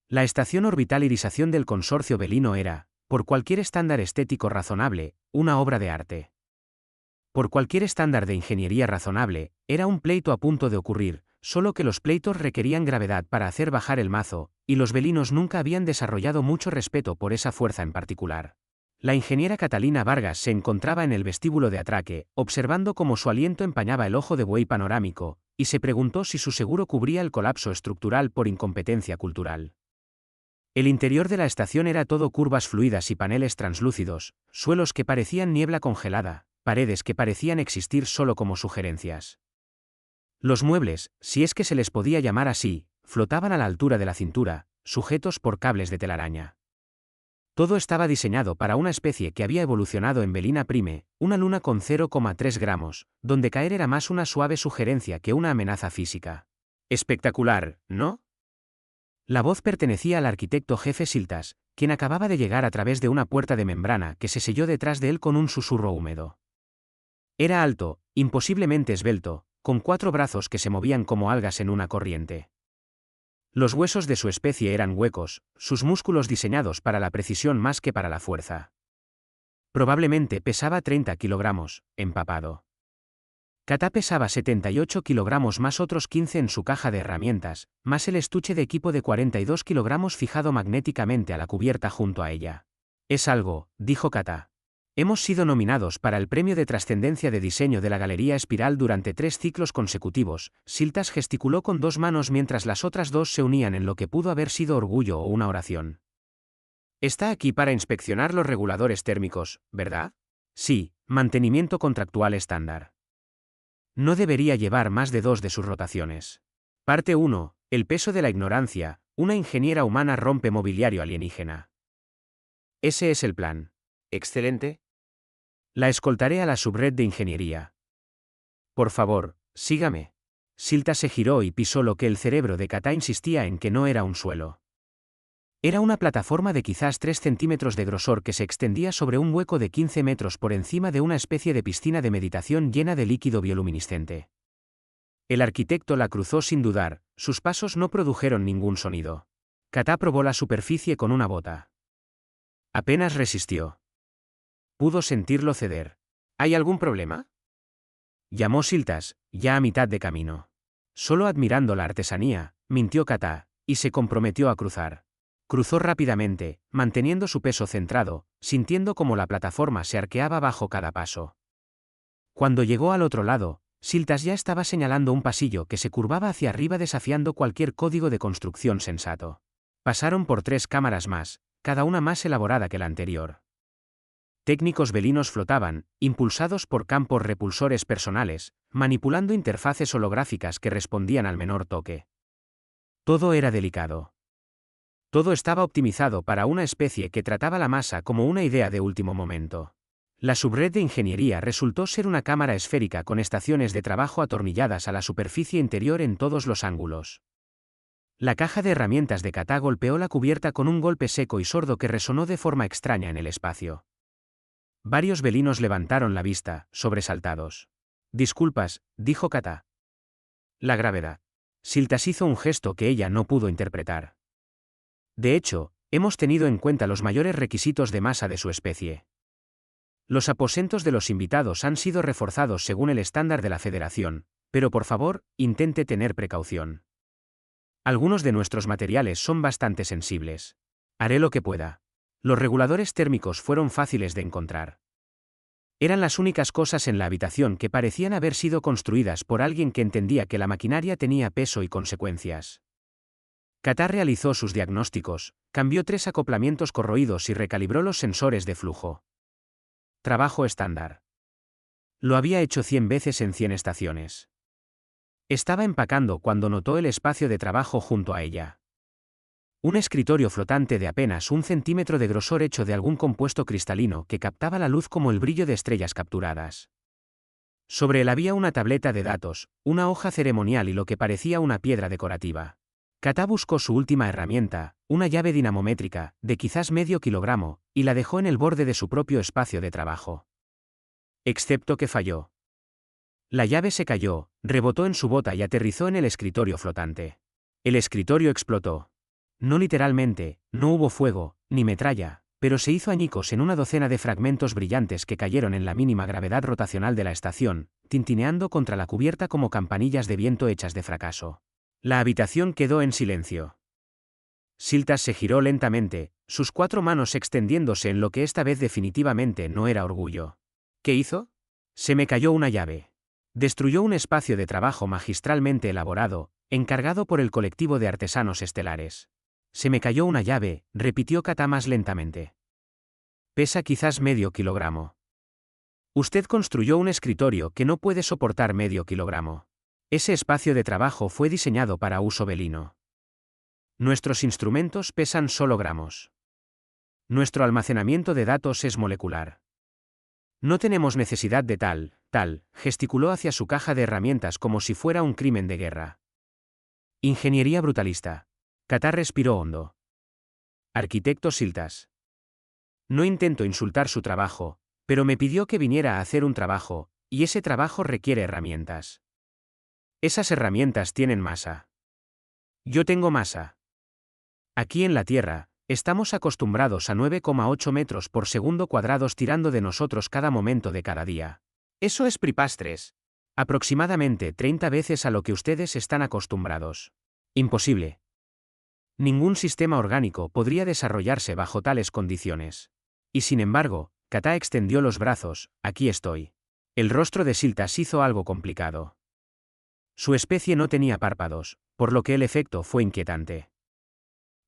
La estación orbital irisación del consorcio Belino era, por cualquier estándar estético razonable, una obra de arte. Por cualquier estándar de ingeniería razonable, era un pleito a punto de ocurrir, solo que los pleitos requerían gravedad para hacer bajar el mazo, y los belinos nunca habían desarrollado mucho respeto por esa fuerza en particular. La ingeniera Catalina Vargas se encontraba en el vestíbulo de atraque, observando cómo su aliento empañaba el ojo de buey panorámico, y se preguntó si su seguro cubría el colapso estructural por incompetencia cultural. El interior de la estación era todo curvas fluidas y paneles translúcidos, suelos que parecían niebla congelada, paredes que parecían existir solo como sugerencias. Los muebles, si es que se les podía llamar así, flotaban a la altura de la cintura, sujetos por cables de telaraña. Todo estaba diseñado para una especie que había evolucionado en Belina Prime, una luna con 0,3 gramos, donde caer era más una suave sugerencia que una amenaza física. Espectacular, ¿no? La voz pertenecía al arquitecto jefe Siltas, quien acababa de llegar a través de una puerta de membrana que se selló detrás de él con un susurro húmedo. Era alto, imposiblemente esbelto, con 4 brazos que se movían como algas en una corriente. Los huesos de su especie eran huecos, sus músculos diseñados para la precisión más que para la fuerza. Probablemente pesaba 30 kilogramos, empapado. Katá pesaba 78 kilogramos más otros 15 en su caja de herramientas, más el estuche de equipo de 42 kilogramos fijado magnéticamente a la cubierta junto a ella. Es algo, dijo Katá. Hemos sido nominados para el premio de trascendencia de diseño de la Galería Espiral durante 3 ciclos consecutivos. Siltas gesticuló con 2 manos mientras las otras 2 se unían en lo que pudo haber sido orgullo o una oración. Está aquí para inspeccionar los reguladores térmicos, ¿verdad? Sí, mantenimiento contractual estándar. No debería llevar más de 2 de sus rotaciones. Parte 1. El peso de la ignorancia. Una ingeniera humana rompe mobiliario alienígena. Ese es el plan. Excelente. La escoltaré a la subred de ingeniería. Por favor, sígame. Siltas se giró y pisó lo que el cerebro de Katá insistía en que no era un suelo. Era una plataforma de quizás 3 centímetros de grosor que se extendía sobre un hueco de 15 metros por encima de una especie de piscina de meditación llena de líquido bioluminiscente. El arquitecto la cruzó sin dudar, sus pasos no produjeron ningún sonido. Katá probó la superficie con una bota. Apenas resistió. Pudo sentirlo ceder. ¿Hay algún problema? Llamó Siltas, ya a mitad de camino. Solo admirando la artesanía, mintió Katá, y se comprometió a cruzar. Cruzó rápidamente, manteniendo su peso centrado, sintiendo cómo la plataforma se arqueaba bajo cada paso. Cuando llegó al otro lado, Siltas ya estaba señalando un pasillo que se curvaba hacia arriba desafiando cualquier código de construcción sensato. Pasaron por 3 cámaras más, cada una más elaborada que la anterior. Técnicos belinos flotaban, impulsados por campos repulsores personales, manipulando interfaces holográficas que respondían al menor toque. Todo era delicado. Todo estaba optimizado para una especie que trataba la masa como una idea de último momento. La subred de ingeniería resultó ser una cámara esférica con estaciones de trabajo atornilladas a la superficie interior en todos los ángulos. La caja de herramientas de Katá golpeó la cubierta con un golpe seco y sordo que resonó de forma extraña en el espacio. Varios belinos levantaron la vista, sobresaltados. Disculpas, dijo Katá. La gravedad. Siltas hizo un gesto que ella no pudo interpretar. De hecho, hemos tenido en cuenta los mayores requisitos de masa de su especie. Los aposentos de los invitados han sido reforzados según el estándar de la Federación, pero por favor, intente tener precaución. Algunos de nuestros materiales son bastante sensibles. Haré lo que pueda. Los reguladores térmicos fueron fáciles de encontrar. Eran las únicas cosas en la habitación que parecían haber sido construidas por alguien que entendía que la maquinaria tenía peso y consecuencias. Katá realizó sus diagnósticos, cambió 3 acoplamientos corroídos y recalibró los sensores de flujo. Trabajo estándar. Lo había hecho 100 veces en 100 estaciones. Estaba empacando cuando notó el espacio de trabajo junto a ella. Un escritorio flotante de apenas 1 centímetro de grosor hecho de algún compuesto cristalino que captaba la luz como el brillo de estrellas capturadas. Sobre él había una tableta de datos, una hoja ceremonial y lo que parecía una piedra decorativa. Katá buscó su última herramienta, una llave dinamométrica, de quizás medio kilogramo, y la dejó en el borde de su propio espacio de trabajo. Excepto que falló. La llave se cayó, rebotó en su bota y aterrizó en el escritorio flotante. El escritorio explotó. No literalmente, no hubo fuego, ni metralla, pero se hizo añicos en una docena de fragmentos brillantes que cayeron en la mínima gravedad rotacional de la estación, tintineando contra la cubierta como campanillas de viento hechas de fracaso. La habitación quedó en silencio. Siltas se giró lentamente, sus 4 manos extendiéndose en lo que esta vez definitivamente no era orgullo. ¿Qué hizo? Se me cayó una llave. Destruyó un espacio de trabajo magistralmente elaborado, encargado por el colectivo de artesanos estelares. Se me cayó una llave, repitió Kata más lentamente. Pesa quizás medio kilogramo. Usted construyó un escritorio que no puede soportar medio kilogramo. Ese espacio de trabajo fue diseñado para uso velino. Nuestros instrumentos pesan solo gramos. Nuestro almacenamiento de datos es molecular. No tenemos necesidad de tal, gesticuló hacia su caja de herramientas como si fuera un crimen de guerra. Ingeniería brutalista. Kata respiró hondo. Arquitecto Siltas. No intento insultar su trabajo, pero me pidió que viniera a hacer un trabajo, y ese trabajo requiere herramientas. Esas herramientas tienen masa. Yo tengo masa. Aquí en la Tierra, estamos acostumbrados a 9,8 metros por segundo cuadrados tirando de nosotros cada momento de cada día. Eso es pripastres. Aproximadamente 30 veces a lo que ustedes están acostumbrados. Imposible. Ningún sistema orgánico podría desarrollarse bajo tales condiciones. Y sin embargo, Kata extendió los brazos, aquí estoy. El rostro de Siltas hizo algo complicado. Su especie no tenía párpados, por lo que el efecto fue inquietante.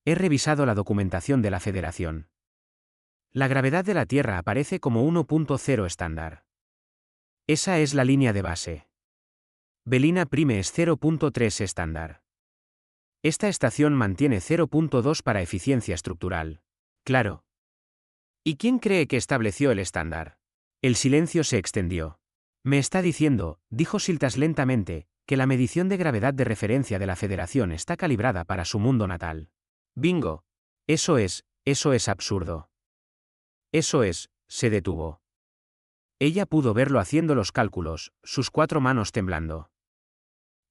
He revisado la documentación de la Federación. La gravedad de la Tierra aparece como 1.0 estándar. Esa es la línea de base. Belina Prime es 0.3 estándar. Esta estación mantiene 0.2 para eficiencia estructural. Claro. ¿Y quién cree que estableció el estándar? El silencio se extendió. Me está diciendo, dijo Siltas lentamente, que la medición de gravedad de referencia de la Federación está calibrada para su mundo natal. Bingo. Eso es absurdo. Eso es, se detuvo. Ella pudo verlo haciendo los cálculos, sus 4 manos temblando.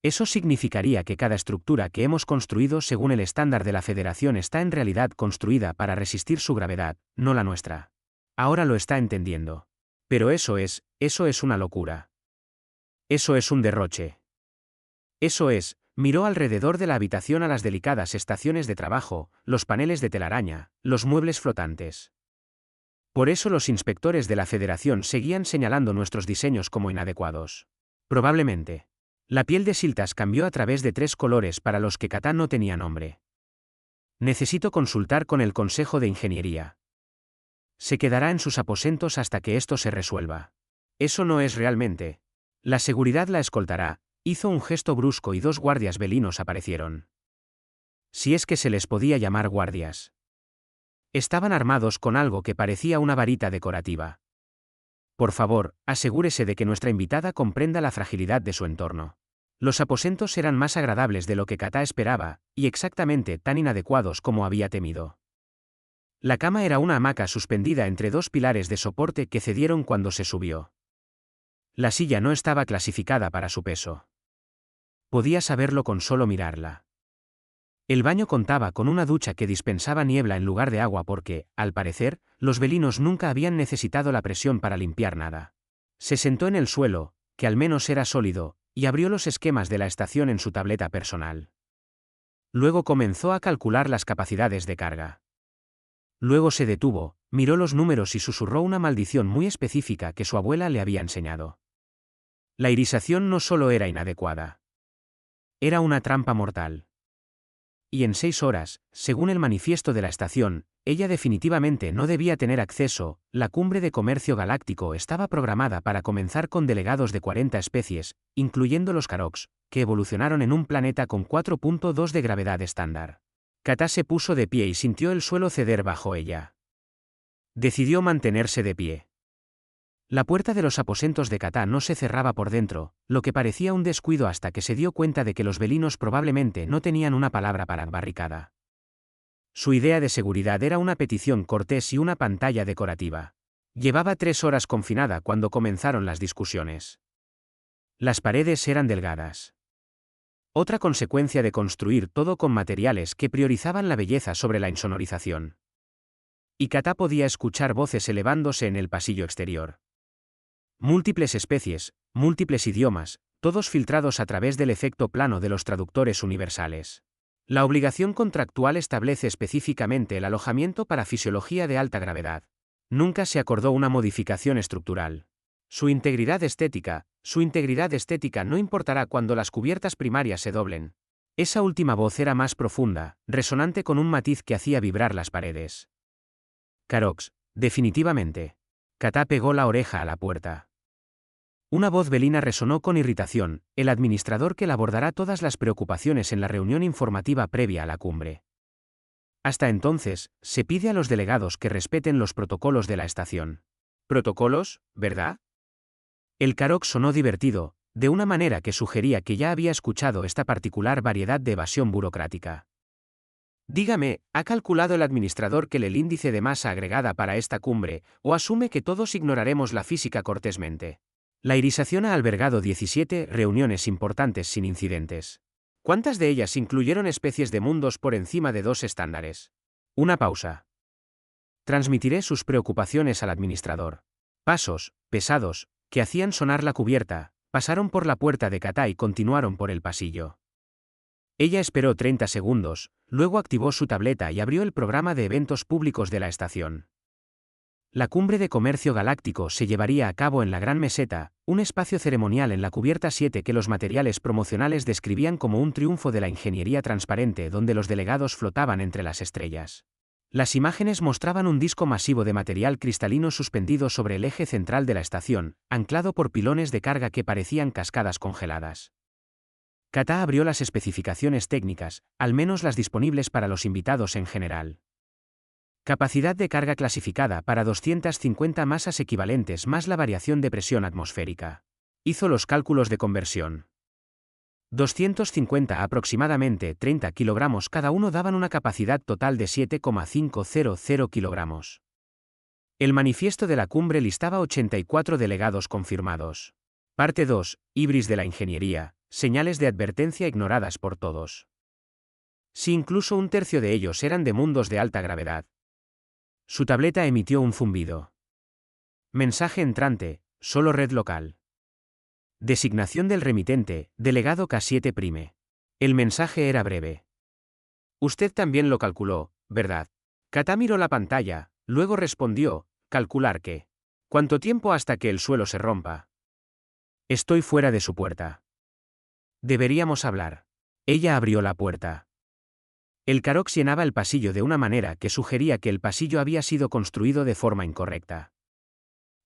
Eso significaría que cada estructura que hemos construido según el estándar de la Federación está en realidad construida para resistir su gravedad, no la nuestra. Ahora lo está entendiendo. Pero eso es una locura. Eso es un derroche. Eso es, miró alrededor de la habitación a las delicadas estaciones de trabajo, los paneles de telaraña, los muebles flotantes. Por eso los inspectores de la Federación seguían señalando nuestros diseños como inadecuados. Probablemente. La piel de Siltas cambió a través de 3 colores para los que Kata no tenía nombre. Necesito consultar con el Consejo de Ingeniería. Se quedará en sus aposentos hasta que esto se resuelva. Eso no es realmente. La seguridad la escoltará, hizo un gesto brusco y 2 guardias velinos aparecieron. Si es que se les podía llamar guardias. Estaban armados con algo que parecía una varita decorativa. Por favor, asegúrese de que nuestra invitada comprenda la fragilidad de su entorno. Los aposentos eran más agradables de lo que Kata esperaba, y exactamente tan inadecuados como había temido. La cama era una hamaca suspendida entre 2 pilares de soporte que cedieron cuando se subió. La silla no estaba clasificada para su peso. Podía saberlo con solo mirarla. El baño contaba con una ducha que dispensaba niebla en lugar de agua porque, al parecer, los velinos nunca habían necesitado la presión para limpiar nada. Se sentó en el suelo, que al menos era sólido, y abrió los esquemas de la estación en su tableta personal. Luego comenzó a calcular las capacidades de carga. Luego se detuvo, miró los números y susurró una maldición muy específica que su abuela le había enseñado. La irisación no solo era inadecuada. Era una trampa mortal. Y en 6 horas, según el manifiesto de la estación, ella definitivamente no debía tener acceso. La cumbre de comercio galáctico estaba programada para comenzar con delegados de 40 especies, incluyendo los Karoks, que evolucionaron en un planeta con 4.2 de gravedad estándar. Kata se puso de pie y sintió el suelo ceder bajo ella. Decidió mantenerse de pie. La puerta de los aposentos de Kata no se cerraba por dentro, lo que parecía un descuido hasta que se dio cuenta de que los velinos probablemente no tenían una palabra para barricada. Su idea de seguridad era una petición cortés y una pantalla decorativa. Llevaba 3 horas confinada cuando comenzaron las discusiones. Las paredes eran delgadas. otra consecuencia de construir todo con materiales que priorizaban la belleza sobre la insonorización. Y Kata podía escuchar voces elevándose en el pasillo exterior. Múltiples especies, múltiples idiomas, todos filtrados a través del efecto plano de los traductores universales. La obligación contractual establece específicamente el alojamiento para fisiología de alta gravedad. Nunca se acordó una modificación estructural. Su integridad estética no importará cuando las cubiertas primarias se doblen. Esa última voz era más profunda, resonante con un matiz que hacía vibrar las paredes. Carox, definitivamente. Kata pegó la oreja a la puerta. Una voz belina resonó con irritación, el administrador que abordará todas las preocupaciones en la reunión informativa previa a la cumbre. Hasta entonces, se pide a los delegados que respeten los protocolos de la estación. ¿Protocolos, verdad? El Carox sonó divertido, de una manera que sugería que ya había escuchado esta particular variedad de evasión burocrática. Dígame, ¿ha calculado el administrador que el índice de masa agregada para esta cumbre, o asume que todos ignoraremos la física cortésmente? La irisación ha albergado 17 reuniones importantes sin incidentes. ¿Cuántas de ellas incluyeron especies de mundos por encima de 2 estándares? Una pausa. Transmitiré sus preocupaciones al administrador. Pasos, pesados, que hacían sonar la cubierta, pasaron por la puerta de Kata y continuaron por el pasillo. Ella esperó 30 segundos, luego activó su tableta y abrió el programa de eventos públicos de la estación. La cumbre de comercio galáctico se llevaría a cabo en la Gran Meseta, un espacio ceremonial en la cubierta 7 que los materiales promocionales describían como un triunfo de la ingeniería transparente donde los delegados flotaban entre las estrellas. Las imágenes mostraban un disco masivo de material cristalino suspendido sobre el eje central de la estación, anclado por pilones de carga que parecían cascadas congeladas. Kata abrió las especificaciones técnicas, al menos las disponibles para los invitados en general. Capacidad de carga clasificada para 250 masas equivalentes más la variación de presión atmosférica. Hizo los cálculos de conversión. 250 aproximadamente 30 kilogramos cada uno daban una capacidad total de 7,500 kilogramos. El manifiesto de la cumbre listaba 84 delegados confirmados. Parte 2, Ibris de la ingeniería, señales de advertencia ignoradas por todos. Si incluso un tercio de ellos eran de mundos de alta gravedad. Su tableta emitió un zumbido. Mensaje entrante, solo red local. Designación del remitente, delegado K7'. El mensaje era breve. Usted también lo calculó, ¿verdad? Kata miró la pantalla, luego respondió, ¿calcular qué? ¿Cuánto tiempo hasta que el suelo se rompa? Estoy fuera de su puerta. Deberíamos hablar. Ella abrió la puerta. El Carox llenaba el pasillo de una manera que sugería que el pasillo había sido construido de forma incorrecta.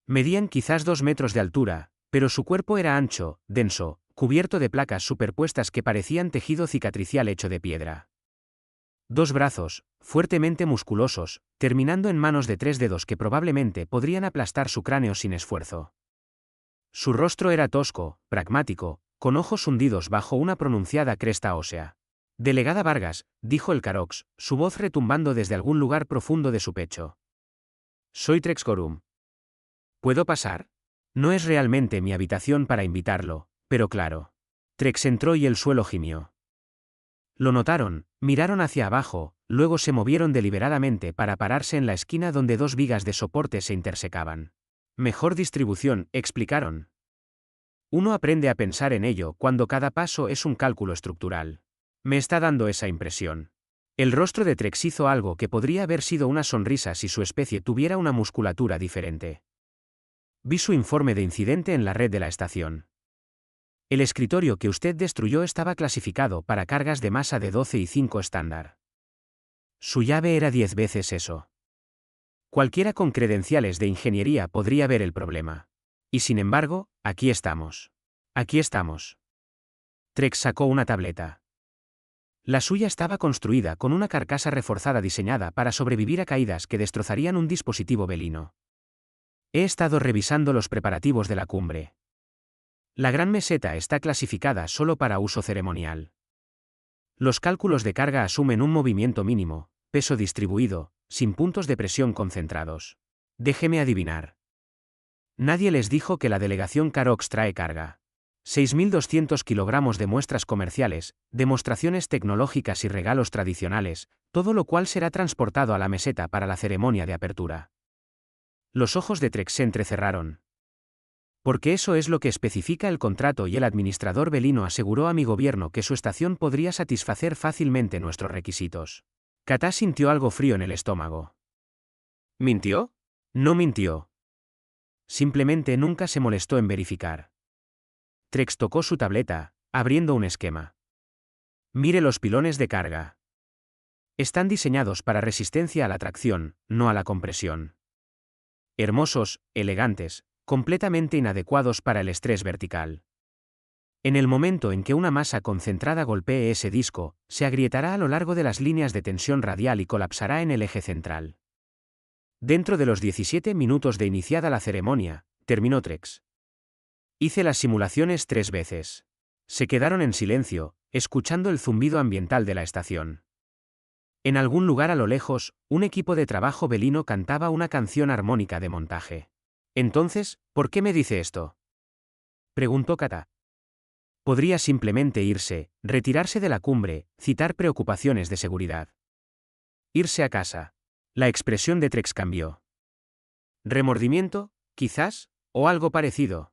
Medían quizás 2 metros de altura, pero su cuerpo era ancho, denso, cubierto de placas superpuestas que parecían tejido cicatricial hecho de piedra. 2 brazos, fuertemente musculosos, terminando en manos de 3 dedos que probablemente podrían aplastar su cráneo sin esfuerzo. Su rostro era tosco, pragmático, con ojos hundidos bajo una pronunciada cresta ósea. Delegada Vargas, dijo el Carox, su voz retumbando desde algún lugar profundo de su pecho. Soy Trexcorum. ¿Puedo pasar? No es realmente mi habitación para invitarlo, pero claro. Trex entró y el suelo gimió. Lo notaron, miraron hacia abajo, luego se movieron deliberadamente para pararse en la esquina donde 2 vigas de soporte se intersecaban. Mejor distribución, explicaron. Uno aprende a pensar en ello cuando cada paso es un cálculo estructural. Me está dando esa impresión. El rostro de Trex hizo algo que podría haber sido una sonrisa si su especie tuviera una musculatura diferente. Vi su informe de incidente en la red de la estación. El escritorio que usted destruyó estaba clasificado para cargas de masa de 12,5 estándar. Su llave era 10 veces eso. Cualquiera con credenciales de ingeniería podría ver el problema. Y sin embargo, aquí estamos. Aquí estamos. Trex sacó una tableta. La suya estaba construida con una carcasa reforzada diseñada para sobrevivir a caídas que destrozarían un dispositivo belino. He estado revisando los preparativos de la cumbre. La Gran Meseta está clasificada solo para uso ceremonial. Los cálculos de carga asumen un movimiento mínimo, peso distribuido, sin puntos de presión concentrados. Déjeme adivinar. Nadie les dijo que la delegación Carox trae carga. 6.200 kilogramos de muestras comerciales, demostraciones tecnológicas y regalos tradicionales, todo lo cual será transportado a la meseta para la ceremonia de apertura. Los ojos de Trex se entrecerraron. Porque eso es lo que especifica el contrato y el administrador Belino aseguró a mi gobierno que su estación podría satisfacer fácilmente nuestros requisitos. Katá sintió algo frío en el estómago. ¿Mintió? No mintió. Simplemente nunca se molestó en verificar. Trex tocó su tableta, abriendo un esquema. Mire los pilones de carga. Están diseñados para resistencia a la tracción, no a la compresión. Hermosos, elegantes, completamente inadecuados para el estrés vertical. En el momento en que una masa concentrada golpee ese disco, se agrietará a lo largo de las líneas de tensión radial y colapsará en el eje central. Dentro de los 17 minutos de iniciada la ceremonia, terminó Trex. Hice las simulaciones 3 veces. Se quedaron en silencio, escuchando el zumbido ambiental de la estación. En algún lugar a lo lejos, un equipo de trabajo Belino cantaba una canción armónica de montaje. Entonces, ¿por qué me dice esto?, preguntó Katá. Podría simplemente irse, retirarse de la cumbre, citar preocupaciones de seguridad. Irse a casa. La expresión de Trex cambió. ¿Remordimiento, quizás, o algo parecido?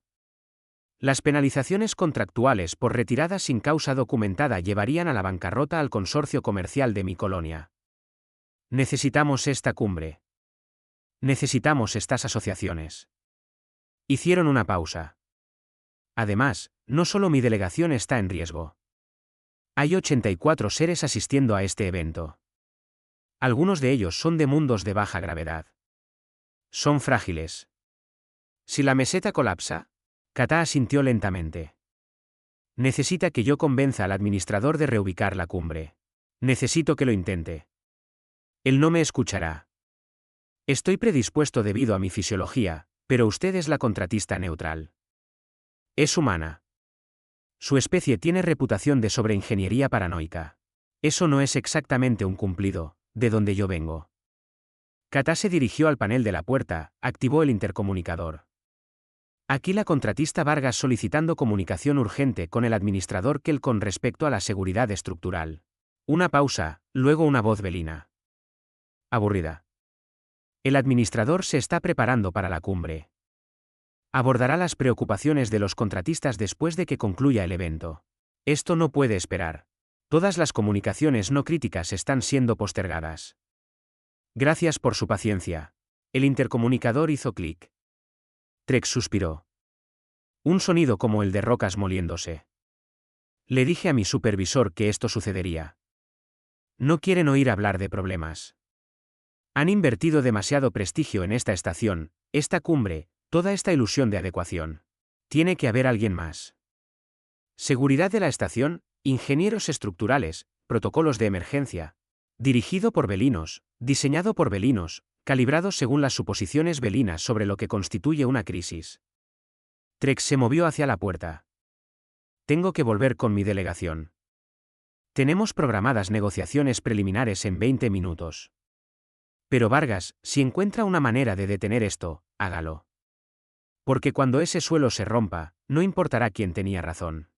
Las penalizaciones contractuales por retirada sin causa documentada llevarían a la bancarrota al consorcio comercial de mi colonia. Necesitamos esta cumbre. Necesitamos estas asociaciones. Hicieron una pausa. Además, no solo mi delegación está en riesgo. Hay 84 seres asistiendo a este evento. Algunos de ellos son de mundos de baja gravedad. Son frágiles. Si la meseta colapsa, Katá asintió lentamente. Necesita que yo convenza al administrador de reubicar la cumbre. Necesito que lo intente. Él no me escuchará. Estoy predispuesto debido a mi fisiología, pero usted es la contratista neutral. Es humana. Su especie tiene reputación de sobreingeniería paranoica. Eso no es exactamente un cumplido, de donde yo vengo. Katá se dirigió al panel de la puerta, activó el intercomunicador. Aquí la contratista Vargas solicitando comunicación urgente con el administrador Kell con respecto a la seguridad estructural. Una pausa, luego una voz belina. Aburrida. El administrador se está preparando para la cumbre. Abordará las preocupaciones de los contratistas después de que concluya el evento. Esto no puede esperar. Todas las comunicaciones no críticas están siendo postergadas. Gracias por su paciencia. El intercomunicador hizo clic. Trex suspiró. Un sonido como el de rocas moliéndose. Le dije a mi supervisor que esto sucedería. No quieren oír hablar de problemas. Han invertido demasiado prestigio en esta estación, esta cumbre, toda esta ilusión de adecuación. Tiene que haber alguien más. Seguridad de la estación, ingenieros estructurales, protocolos de emergencia. Dirigido por belinos, diseñado por belinos, calibrados según las suposiciones belinas sobre lo que constituye una crisis. Trex se movió hacia la puerta. Tengo que volver con mi delegación. Tenemos programadas negociaciones preliminares en 20 minutos. Pero Vargas, si encuentra una manera de detener esto, hágalo. Porque cuando ese suelo se rompa, no importará quién tenía razón.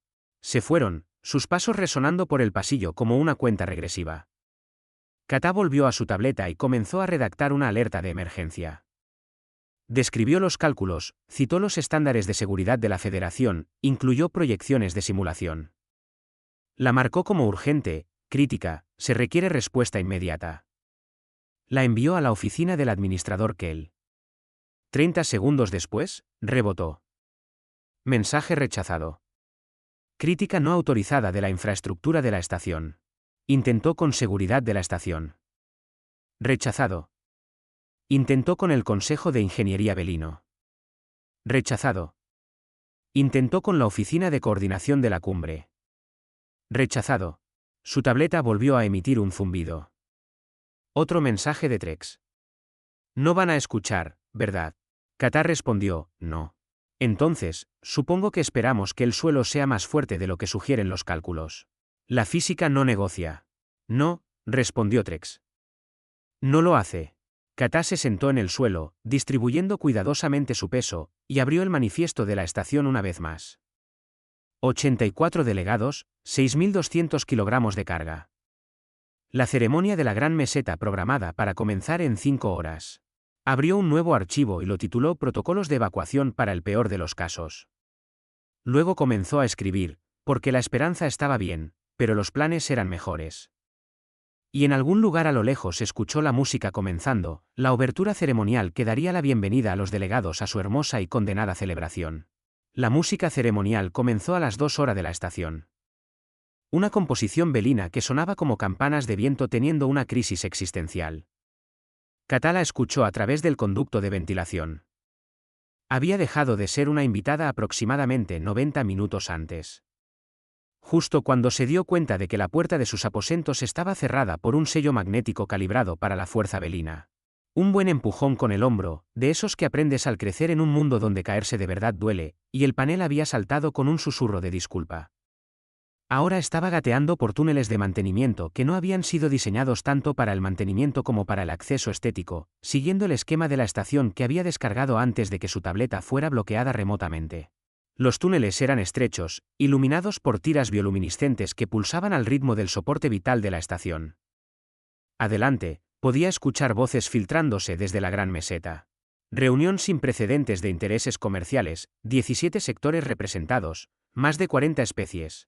Se fueron, sus pasos resonando por el pasillo como una cuenta regresiva. Katá volvió a su tableta y comenzó a redactar una alerta de emergencia. Describió los cálculos, citó los estándares de seguridad de la Federación, incluyó proyecciones de simulación. La marcó como urgente, crítica, se requiere respuesta inmediata. La envió a la oficina del administrador Kell. 30 segundos después, rebotó. Mensaje rechazado. Crítica no autorizada de la infraestructura de la estación. Intentó con seguridad de la estación. Rechazado. Intentó con el Consejo de Ingeniería Belino. Rechazado. Intentó con la Oficina de Coordinación de la Cumbre. Rechazado. Su tableta volvió a emitir un zumbido. Otro mensaje de Trex. No van a escuchar, ¿verdad? Katá respondió, no. Entonces, supongo que esperamos que el suelo sea más fuerte de lo que sugieren los cálculos. La física no negocia. No, respondió Trex. No lo hace. Katá se sentó en el suelo, distribuyendo cuidadosamente su peso, y abrió el manifiesto de la estación una vez más. 84 delegados, 6.200 kilogramos de carga. La ceremonia de la Gran Meseta programada para comenzar en 5 horas. Abrió un nuevo archivo y lo tituló Protocolos de evacuación para el peor de los casos. Luego comenzó a escribir, porque la esperanza estaba bien, pero los planes eran mejores. Y en algún lugar a lo lejos escuchó la música comenzando, la obertura ceremonial que daría la bienvenida a los delegados a su hermosa y condenada celebración. La música ceremonial comenzó a las 2 horas de la estación. Una composición belina que sonaba como campanas de viento teniendo una crisis existencial. Katá la escuchó a través del conducto de ventilación. Había dejado de ser una invitada aproximadamente 90 minutos antes. Justo cuando se dio cuenta de que la puerta de sus aposentos estaba cerrada por un sello magnético calibrado para la fuerza belina. Un buen empujón con el hombro, de esos que aprendes al crecer en un mundo donde caerse de verdad duele, y el panel había saltado con un susurro de disculpa. Ahora estaba gateando por túneles de mantenimiento que no habían sido diseñados tanto para el mantenimiento como para el acceso estético, siguiendo el esquema de la estación que había descargado antes de que su tableta fuera bloqueada remotamente. Los túneles eran estrechos, iluminados por tiras bioluminiscentes que pulsaban al ritmo del soporte vital de la estación. Adelante, podía escuchar voces filtrándose desde la Gran Meseta. Reunión sin precedentes de intereses comerciales, 17 sectores representados, más de 40 especies.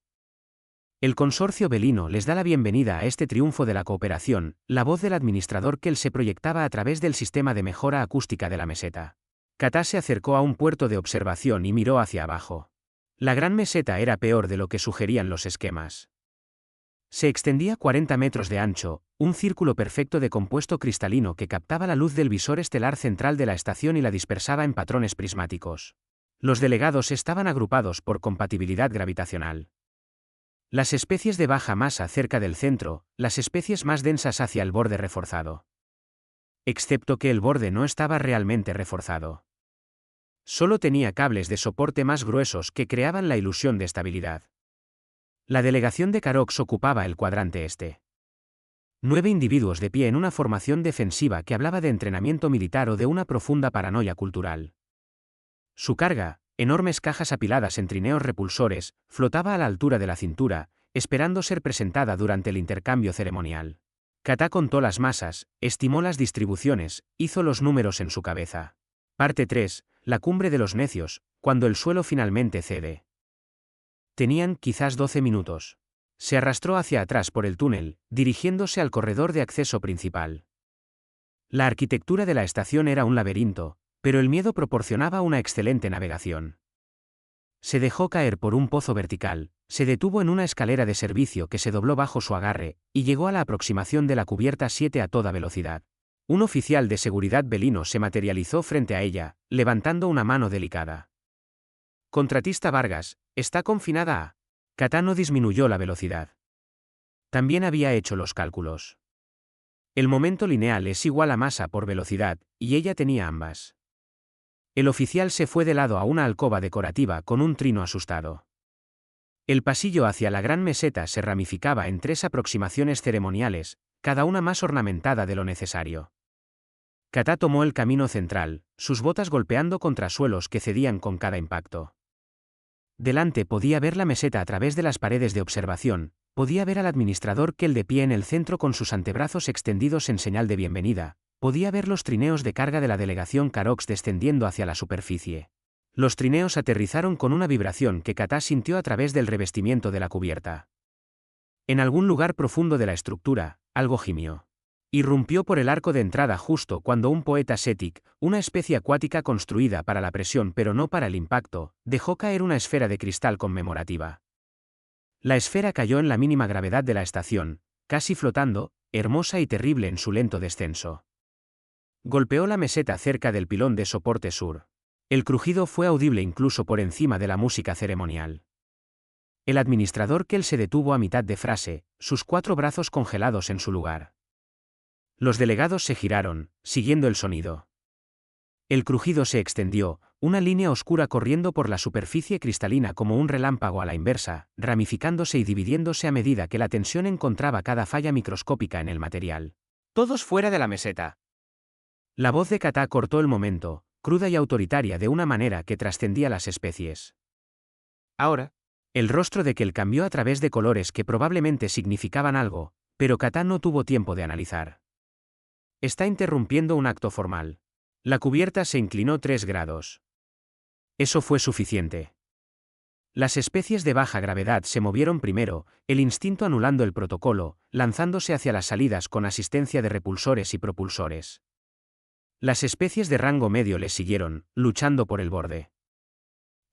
El consorcio belino les da la bienvenida a este triunfo de la cooperación, la voz del administrador Kell se proyectaba a través del sistema de mejora acústica de la meseta. Katá se acercó a un puerto de observación y miró hacia abajo. La Gran Meseta era peor de lo que sugerían los esquemas. Se extendía 40 metros de ancho, un círculo perfecto de compuesto cristalino que captaba la luz del visor estelar central de la estación y la dispersaba en patrones prismáticos. Los delegados estaban agrupados por compatibilidad gravitacional. Las especies de baja masa cerca del centro, las especies más densas hacia el borde reforzado. Excepto que el borde no estaba realmente reforzado. Solo tenía cables de soporte más gruesos que creaban la ilusión de estabilidad. La delegación de Karox ocupaba el cuadrante este. 9 individuos de pie en una formación defensiva que hablaba de entrenamiento militar o de una profunda paranoia cultural. Su carga, enormes cajas apiladas en trineos repulsores, flotaba a la altura de la cintura, esperando ser presentada durante el intercambio ceremonial. Katá contó las masas, estimó las distribuciones, hizo los números en su cabeza. Parte 3, la cumbre de los necios, cuando el suelo finalmente cede. Tenían quizás 12 minutos. Se arrastró hacia atrás por el túnel, dirigiéndose al corredor de acceso principal. La arquitectura de la estación era un laberinto, pero el miedo proporcionaba una excelente navegación. Se dejó caer por un pozo vertical, se detuvo en una escalera de servicio que se dobló bajo su agarre, y llegó a la aproximación de la cubierta 7 a toda velocidad. Un oficial de seguridad belino se materializó frente a ella, levantando una mano delicada. Contratista Vargas, está confinada a... Katá no disminuyó la velocidad. También había hecho los cálculos. El momento lineal es igual a masa por velocidad, y ella tenía ambas. El oficial se fue de lado a una alcoba decorativa con un trino asustado. El pasillo hacia la Gran Meseta se ramificaba en 3 aproximaciones ceremoniales, cada una más ornamentada de lo necesario. Katá tomó el camino central, sus botas golpeando contra suelos que cedían con cada impacto. Delante podía ver la meseta a través de las paredes de observación, podía ver al administrador Kell de pie en el centro con sus antebrazos extendidos en señal de bienvenida, podía ver los trineos de carga de la delegación Karox descendiendo hacia la superficie. Los trineos aterrizaron con una vibración que Katá sintió a través del revestimiento de la cubierta. En algún lugar profundo de la estructura, algo gimió. Irrumpió por el arco de entrada justo cuando un poeta Setic, una especie acuática construida para la presión pero no para el impacto, dejó caer una esfera de cristal conmemorativa. La esfera cayó en la mínima gravedad de la estación, casi flotando, hermosa y terrible en su lento descenso. Golpeó la meseta cerca del pilón de soporte sur. El crujido fue audible incluso por encima de la música ceremonial. El administrador Kell se detuvo a mitad de frase, sus 4 brazos congelados en su lugar. Los delegados se giraron, siguiendo el sonido. El crujido se extendió, una línea oscura corriendo por la superficie cristalina como un relámpago a la inversa, ramificándose y dividiéndose a medida que la tensión encontraba cada falla microscópica en el material. Todos fuera de la meseta. La voz de Katá cortó el momento, cruda y autoritaria de una manera que trascendía las especies. Ahora, El rostro de Kel cambió a través de colores que probablemente significaban algo, pero Katá no tuvo tiempo de analizar. Está interrumpiendo un acto formal. La cubierta se inclinó 3 grados. Eso fue suficiente. Las especies de baja gravedad se movieron primero, el instinto anulando el protocolo, lanzándose hacia las salidas con asistencia de repulsores y propulsores. Las especies de rango medio les siguieron, luchando por el borde.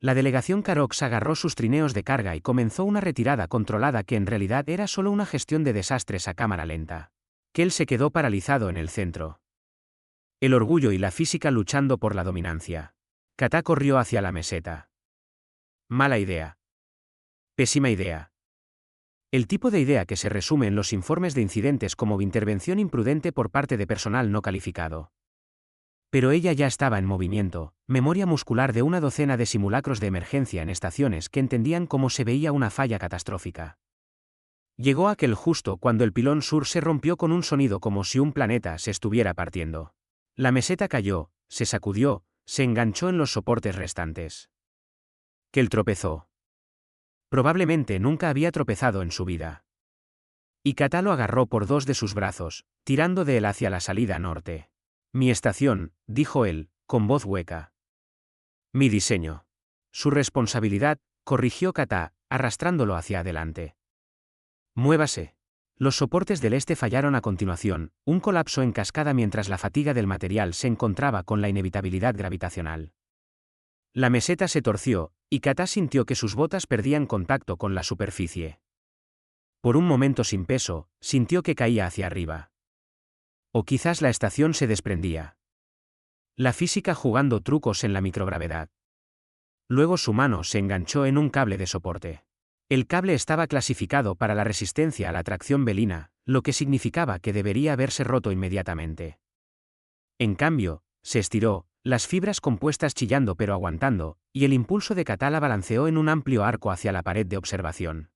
La delegación Carox agarró sus trineos de carga y comenzó una retirada controlada que en realidad era solo una gestión de desastres a cámara lenta. Kel se quedó paralizado en el centro. El orgullo y la física luchando por la dominancia. Katá corrió hacia la meseta. Mala idea. Pésima idea. El tipo de idea que se resume en los informes de incidentes como intervención imprudente por parte de personal no calificado. Pero ella ya estaba en movimiento, memoria muscular de una docena de simulacros de emergencia en estaciones que entendían cómo se veía una falla catastrófica. Llegó aquel justo cuando el pilón sur se rompió con un sonido como si un planeta se estuviera partiendo. La meseta cayó, se sacudió, se enganchó en los soportes restantes. Kel tropezó. Probablemente nunca había tropezado en su vida. Y Katá lo agarró por 2 de sus brazos, tirando de él hacia la salida norte. Mi estación, dijo él, con voz hueca. Mi diseño. Su responsabilidad, corrigió Katá, arrastrándolo hacia adelante. Muévase. Los soportes del este fallaron a continuación, un colapso en cascada mientras la fatiga del material se encontraba con la inevitabilidad gravitacional. La meseta se torció, y Katá sintió que sus botas perdían contacto con la superficie. Por un momento sin peso, sintió que caía hacia arriba. O quizás la estación se desprendía. La física jugando trucos en la microgravedad. Luego su mano se enganchó en un cable de soporte. El cable estaba clasificado para la resistencia a la tracción velina, lo que significaba que debería haberse roto inmediatamente. En cambio, se estiró, las fibras compuestas chillando pero aguantando, y el impulso de Katá la balanceó en un amplio arco hacia la pared de observación.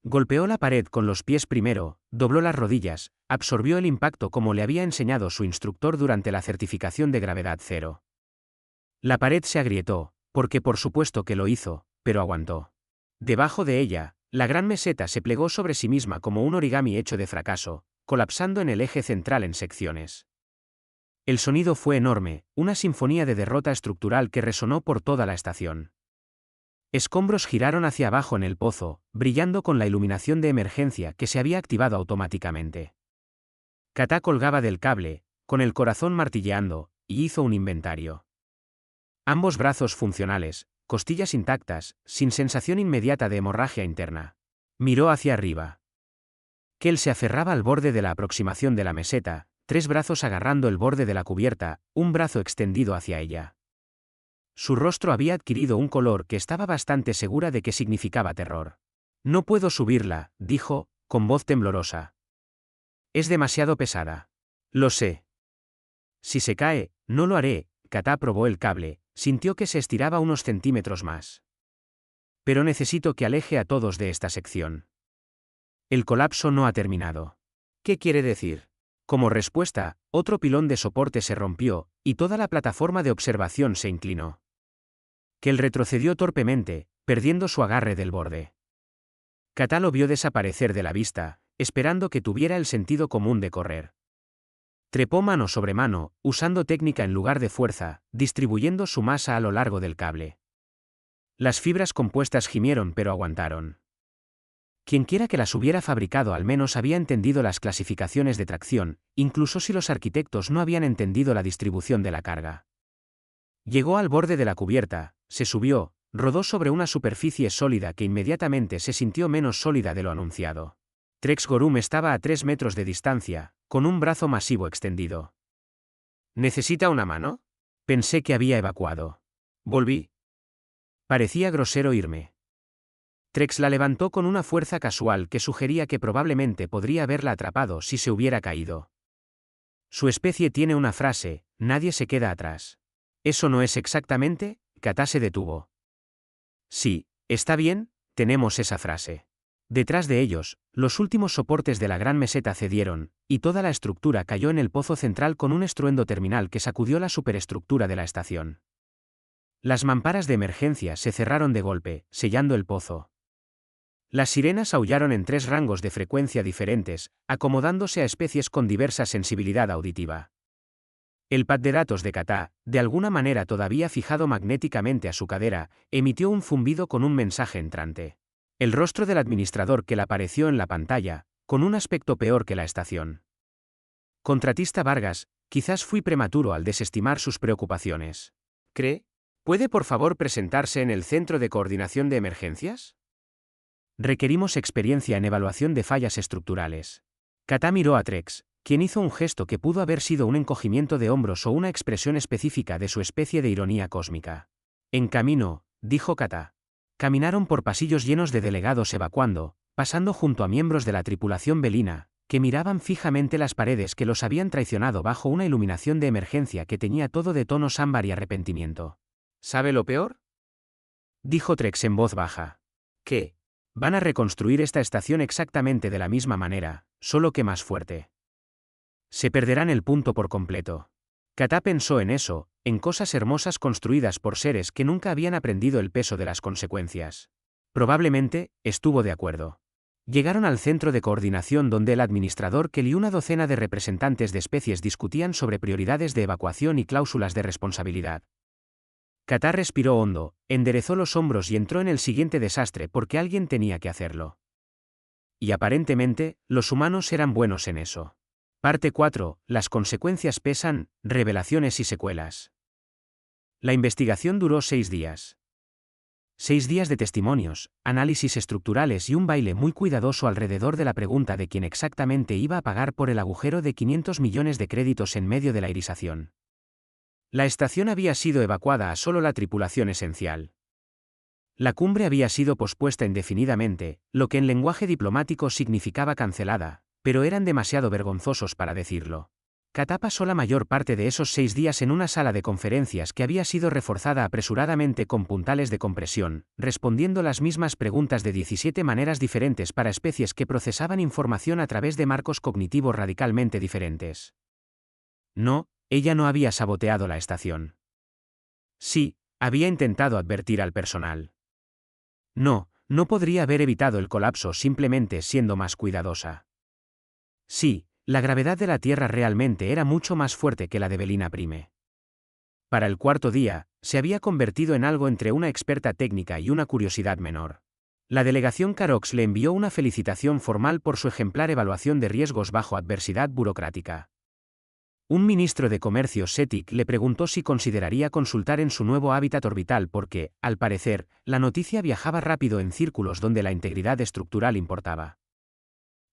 Golpeó la pared con los pies primero, dobló las rodillas, absorbió el impacto como le había enseñado su instructor durante la certificación de gravedad cero. La pared se agrietó, porque por supuesto que lo hizo, pero aguantó. Debajo de ella, la gran meseta se plegó sobre sí misma como un origami hecho de fracaso, colapsando en el eje central en secciones. El sonido fue enorme, una sinfonía de derrota estructural que resonó por toda la estación. Escombros giraron hacia abajo en el pozo, brillando con la iluminación de emergencia que se había activado automáticamente. Katá colgaba del cable, con el corazón martilleando, y hizo un inventario. Ambos brazos funcionales, costillas intactas, sin sensación inmediata de hemorragia interna. Miró hacia arriba. Kel se aferraba al borde de la aproximación de la meseta, 3 brazos agarrando el borde de la cubierta, un brazo extendido hacia ella. Su rostro había adquirido un color que estaba bastante segura de que significaba terror. No puedo subirla, dijo, con voz temblorosa. Es demasiado pesada. Lo sé. Si se cae, no lo haré. Katá probó el cable, sintió que se estiraba unos centímetros más. Pero necesito que aleje a todos de esta sección. El colapso no ha terminado. ¿Qué quiere decir? Como respuesta, otro pilón de soporte se rompió, y toda la plataforma de observación se inclinó. Kel retrocedió torpemente, perdiendo su agarre del borde. Katá lo vio desaparecer de la vista, esperando que tuviera el sentido común de correr. Trepó mano sobre mano, usando técnica en lugar de fuerza, distribuyendo su masa a lo largo del cable. Las fibras compuestas gimieron pero aguantaron. Quienquiera que las hubiera fabricado al menos había entendido las clasificaciones de tracción, incluso si los arquitectos no habían entendido la distribución de la carga. Llegó al borde de la cubierta, se subió, rodó sobre una superficie sólida que inmediatamente se sintió menos sólida de lo anunciado. Trex Gorum estaba a 3 metros de distancia, con un brazo masivo extendido. ¿Necesita una mano? Pensé que había evacuado. Volví. Parecía grosero irme. Trex la levantó con una fuerza casual que sugería que probablemente podría haberla atrapado si se hubiera caído. Su especie tiene una frase, nadie se queda atrás. ¿Eso no es exactamente? Katá se detuvo. Sí, está bien, tenemos esa frase. Detrás de ellos, los últimos soportes de la gran meseta cedieron, y toda la estructura cayó en el pozo central con un estruendo terminal que sacudió la superestructura de la estación. Las mamparas de emergencia se cerraron de golpe, sellando el pozo. Las sirenas aullaron en 3 rangos de frecuencia diferentes, acomodándose a especies con diversa sensibilidad auditiva. El pad de datos de Kata, de alguna manera todavía fijado magnéticamente a su cadera, emitió un zumbido con un mensaje entrante. El rostro del administrador que le apareció en la pantalla, con un aspecto peor que la estación. Contratista Vargas, quizás fui prematuro al desestimar sus preocupaciones. ¿Cree? ¿Puede por favor presentarse en el Centro de Coordinación de Emergencias? Requerimos experiencia en evaluación de fallas estructurales. Kata miró a Trex, quien hizo un gesto que pudo haber sido un encogimiento de hombros o una expresión específica de su especie de ironía cósmica. En camino, dijo Kata. Caminaron por pasillos llenos de delegados evacuando, pasando junto a miembros de la tripulación velina, que miraban fijamente las paredes que los habían traicionado bajo una iluminación de emergencia que teñía todo de tonos ámbar y arrepentimiento. ¿Sabe lo peor? Dijo Trex en voz baja. ¿Qué? Van a reconstruir esta estación exactamente de la misma manera, solo que más fuerte. Se perderán el punto por completo. Kata pensó en eso, en cosas hermosas construidas por seres que nunca habían aprendido el peso de las consecuencias. Probablemente, estuvo de acuerdo. Llegaron al centro de coordinación donde el administrador Kelly y una docena de representantes de especies discutían sobre prioridades de evacuación y cláusulas de responsabilidad. Kata respiró hondo, enderezó los hombros y entró en el siguiente desastre porque alguien tenía que hacerlo. Y aparentemente, los humanos eran buenos en eso. Parte 4. Las consecuencias pesan, revelaciones y secuelas. La investigación duró 6 días. 6 días de testimonios, análisis estructurales y un baile muy cuidadoso alrededor de la pregunta de quién exactamente iba a pagar por el agujero de 500 millones de créditos en medio de la irisación. La estación había sido evacuada a solo la tripulación esencial. La cumbre había sido pospuesta indefinidamente, lo que en lenguaje diplomático significaba cancelada, pero eran demasiado vergonzosos para decirlo. Kata pasó la mayor parte de esos 6 días en una sala de conferencias que había sido reforzada apresuradamente con puntales de compresión, respondiendo las mismas preguntas de 17 maneras diferentes para especies que procesaban información a través de marcos cognitivos radicalmente diferentes. No, ella no había saboteado la estación. Sí, había intentado advertir al personal. No, no podría haber evitado el colapso simplemente siendo más cuidadosa. Sí, la gravedad de la Tierra realmente era mucho más fuerte que la de Belina Prime. Para el 4.º día, se había convertido en algo entre una experta técnica y una curiosidad menor. La delegación Carox le envió una felicitación formal por su ejemplar evaluación de riesgos bajo adversidad burocrática. Un ministro de Comercio SETIC le preguntó si consideraría consultar en su nuevo hábitat orbital porque, al parecer, la noticia viajaba rápido en círculos donde la integridad estructural importaba.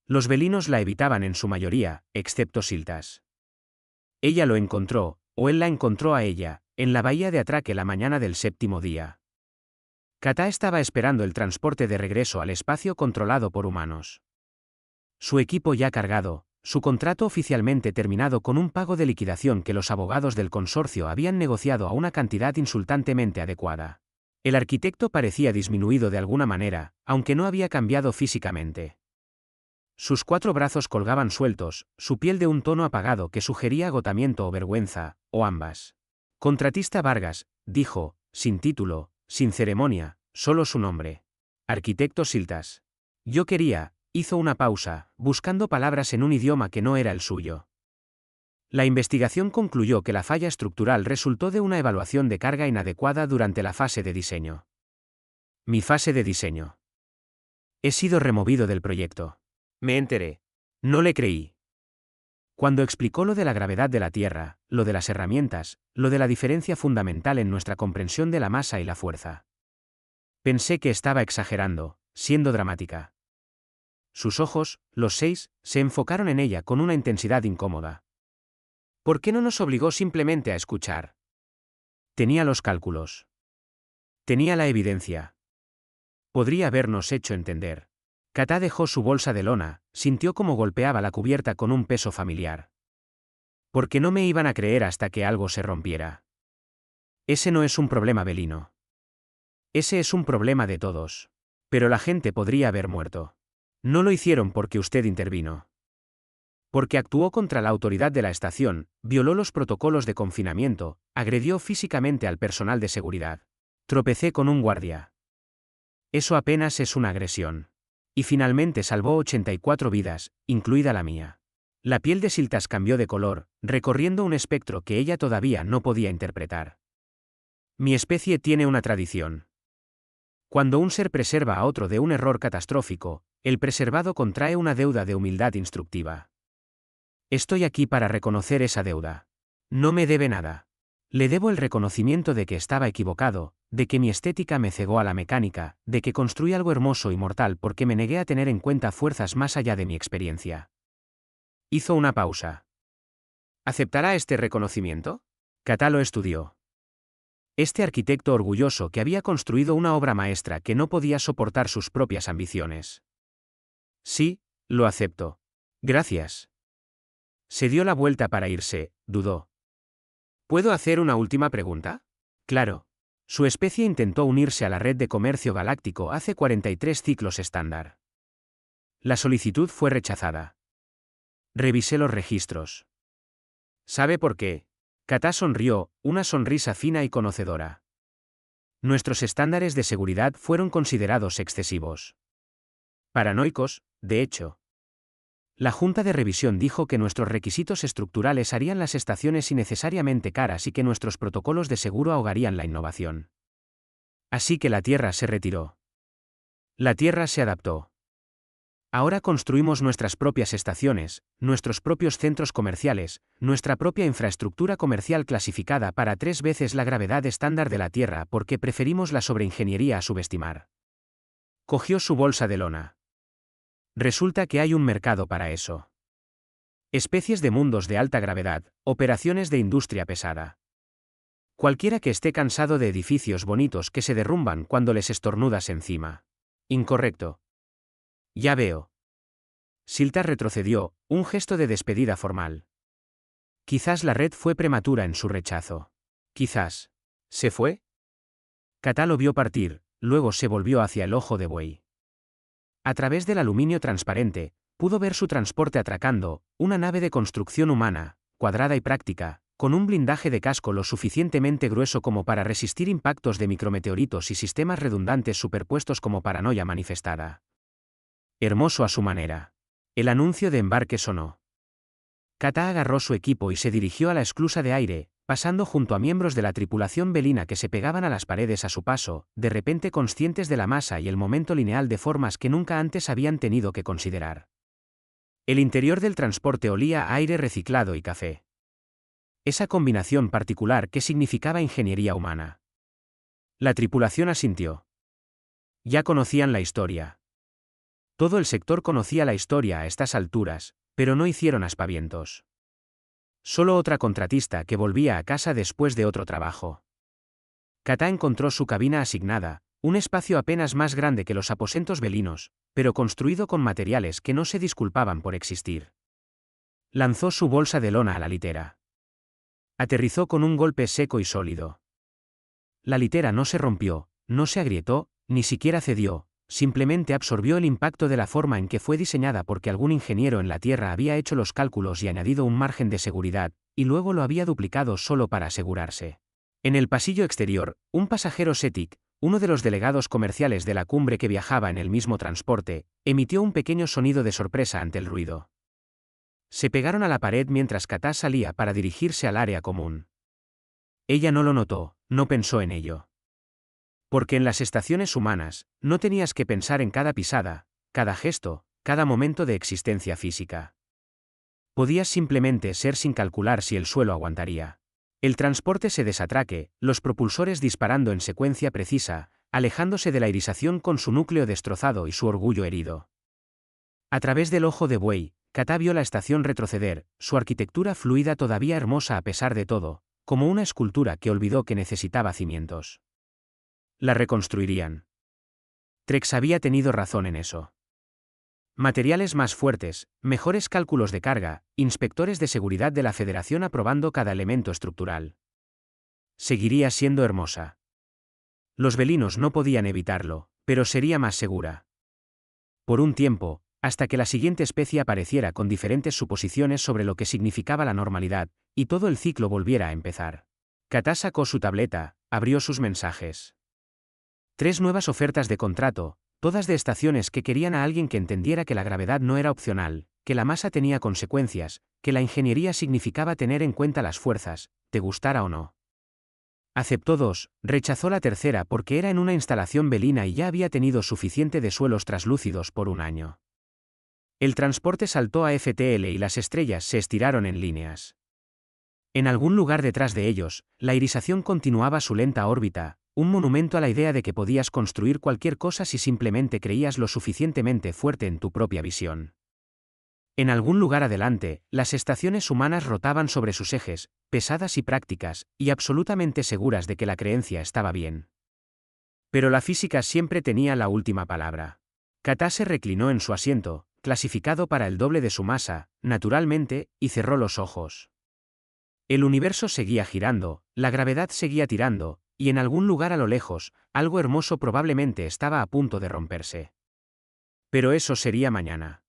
Los velinos la evitaban en su mayoría, excepto Siltas. Ella lo encontró, o él la encontró a ella, en la bahía de Atraque la mañana del 7.º día. Kata estaba esperando el transporte de regreso al espacio controlado por humanos. Su equipo ya cargado, su contrato oficialmente terminado con un pago de liquidación que los abogados del consorcio habían negociado a una cantidad insultantemente adecuada. El arquitecto parecía disminuido de alguna manera, aunque no había cambiado físicamente. Sus 4 brazos colgaban sueltos, su piel de un tono apagado que sugería agotamiento o vergüenza, o ambas. Contratista Vargas, dijo, sin título, sin ceremonia, solo su nombre. Arquitecto Siltas. Yo quería, hizo una pausa, buscando palabras en un idioma que no era el suyo. La investigación concluyó que la falla estructural resultó de una evaluación de carga inadecuada durante la fase de diseño. Mi fase de diseño. He sido removido del proyecto. Me enteré. No le creí. Cuando explicó lo de la gravedad de la Tierra, lo de las herramientas, lo de la diferencia fundamental en nuestra comprensión de la masa y la fuerza. Pensé que estaba exagerando, siendo dramática. Sus ojos, los 6, se enfocaron en ella con una intensidad incómoda. ¿Por qué no nos obligó simplemente a escuchar? Tenía los cálculos. Tenía la evidencia. Podría habernos hecho entender. Kata dejó su bolsa de lona, sintió como golpeaba la cubierta con un peso familiar. Porque no me iban a creer hasta que algo se rompiera. Ese no es un problema belino. Ese es un problema de todos. Pero la gente podría haber muerto. No lo hicieron porque usted intervino. Porque actuó contra la autoridad de la estación, violó los protocolos de confinamiento, agredió físicamente al personal de seguridad. Tropecé con un guardia. Eso apenas es una agresión. Y finalmente salvó 84 vidas, incluida la mía. La piel de Siltas cambió de color, recorriendo un espectro que ella todavía no podía interpretar. Mi especie tiene una tradición. Cuando un ser preserva a otro de un error catastrófico, el preservado contrae una deuda de humildad instructiva. Estoy aquí para reconocer esa deuda. No me debe nada. Le debo el reconocimiento de que estaba equivocado, de que mi estética me cegó a la mecánica, de que construí algo hermoso y mortal porque me negué a tener en cuenta fuerzas más allá de mi experiencia. Hizo una pausa. ¿Aceptará este reconocimiento? Katá lo estudió. Este arquitecto orgulloso que había construido una obra maestra que no podía soportar sus propias ambiciones. Sí, lo acepto. Gracias. Se dio la vuelta para irse, dudó. ¿Puedo hacer una última pregunta? Claro. Su especie intentó unirse a la red de comercio galáctico hace 43 ciclos estándar. La solicitud fue rechazada. Revisé los registros. ¿Sabe por qué? Katá sonrió, una sonrisa fina y conocedora. Nuestros estándares de seguridad fueron considerados excesivos. Paranoicos, de hecho. La Junta de Revisión dijo que nuestros requisitos estructurales harían las estaciones innecesariamente caras y que nuestros protocolos de seguro ahogarían la innovación. Así que la Tierra se retiró. La Tierra se adaptó. Ahora construimos nuestras propias estaciones, nuestros propios centros comerciales, nuestra propia infraestructura comercial clasificada para 3 veces la gravedad estándar de la Tierra porque preferimos la sobreingeniería a subestimar. Cogió su bolsa de lona. Resulta que hay un mercado para eso. Especies de mundos de alta gravedad, operaciones de industria pesada. Cualquiera que esté cansado de edificios bonitos que se derrumban cuando les estornudas encima. Incorrecto. Ya veo. Siltas retrocedió, un gesto de despedida formal. Quizás la red fue prematura en su rechazo. Quizás. ¿Se fue? Katá lo vio partir, luego se volvió hacia el ojo de buey. A través del aluminio transparente, pudo ver su transporte atracando, una nave de construcción humana, cuadrada y práctica, con un blindaje de casco lo suficientemente grueso como para resistir impactos de micrometeoritos y sistemas redundantes superpuestos como paranoia manifestada. Hermoso a su manera. El anuncio de embarque sonó. Katá agarró su equipo y se dirigió a la esclusa de aire, pasando junto a miembros de la tripulación velina que se pegaban a las paredes a su paso, de repente conscientes de la masa y el momento lineal de formas que nunca antes habían tenido que considerar. El interior del transporte olía a aire reciclado y café. Esa combinación particular que significaba ingeniería humana. La tripulación asintió. Ya conocían la historia. Todo el sector conocía la historia a estas alturas, pero no hicieron aspavientos. Solo otra contratista que volvía a casa después de otro trabajo. Katá encontró su cabina asignada, un espacio apenas más grande que los aposentos velinos, pero construido con materiales que no se disculpaban por existir. Lanzó su bolsa de lona a la litera. Aterrizó con un golpe seco y sólido. La litera no se rompió, no se agrietó, ni siquiera cedió. Simplemente absorbió el impacto de la forma en que fue diseñada porque algún ingeniero en la Tierra había hecho los cálculos y añadido un margen de seguridad, y luego lo había duplicado solo para asegurarse. En el pasillo exterior, un pasajero SETIC, uno de los delegados comerciales de la cumbre que viajaba en el mismo transporte, emitió un pequeño sonido de sorpresa ante el ruido. Se pegaron a la pared mientras Katá salía para dirigirse al área común. Ella no lo notó, no pensó en ello. Porque en las estaciones humanas, no tenías que pensar en cada pisada, cada gesto, cada momento de existencia física. Podías simplemente ser sin calcular si el suelo aguantaría. El transporte se desatraque, los propulsores disparando en secuencia precisa, alejándose de la irisación con su núcleo destrozado y su orgullo herido. A través del ojo de buey, Katá vio la estación retroceder, su arquitectura fluida todavía hermosa a pesar de todo, como una escultura que olvidó que necesitaba cimientos. La reconstruirían. Trex había tenido razón en eso. Materiales más fuertes, mejores cálculos de carga, inspectores de seguridad de la Federación aprobando cada elemento estructural. Seguiría siendo hermosa. Los velinos no podían evitarlo, pero sería más segura. Por un tiempo, hasta que la siguiente especie apareciera con diferentes suposiciones sobre lo que significaba la normalidad, y todo el ciclo volviera a empezar. Kata sacó su tableta, abrió sus mensajes. 3 nuevas ofertas de contrato, todas de estaciones que querían a alguien que entendiera que la gravedad no era opcional, que la masa tenía consecuencias, que la ingeniería significaba tener en cuenta las fuerzas, te gustara o no. Aceptó 2, rechazó la tercera porque era en una instalación belina y ya había tenido suficiente de suelos traslúcidos por un año. El transporte saltó a FTL y las estrellas se estiraron en líneas. En algún lugar detrás de ellos, la irisación continuaba su lenta órbita, un monumento a la idea de que podías construir cualquier cosa si simplemente creías lo suficientemente fuerte en tu propia visión. En algún lugar adelante, las estaciones humanas rotaban sobre sus ejes, pesadas y prácticas, y absolutamente seguras de que la creencia estaba bien. Pero la física siempre tenía la última palabra. Kata se reclinó en su asiento, clasificado para el doble de su masa, naturalmente, y cerró los ojos. El universo seguía girando, la gravedad seguía tirando, y en algún lugar a lo lejos, algo hermoso probablemente estaba a punto de romperse. Pero eso sería mañana.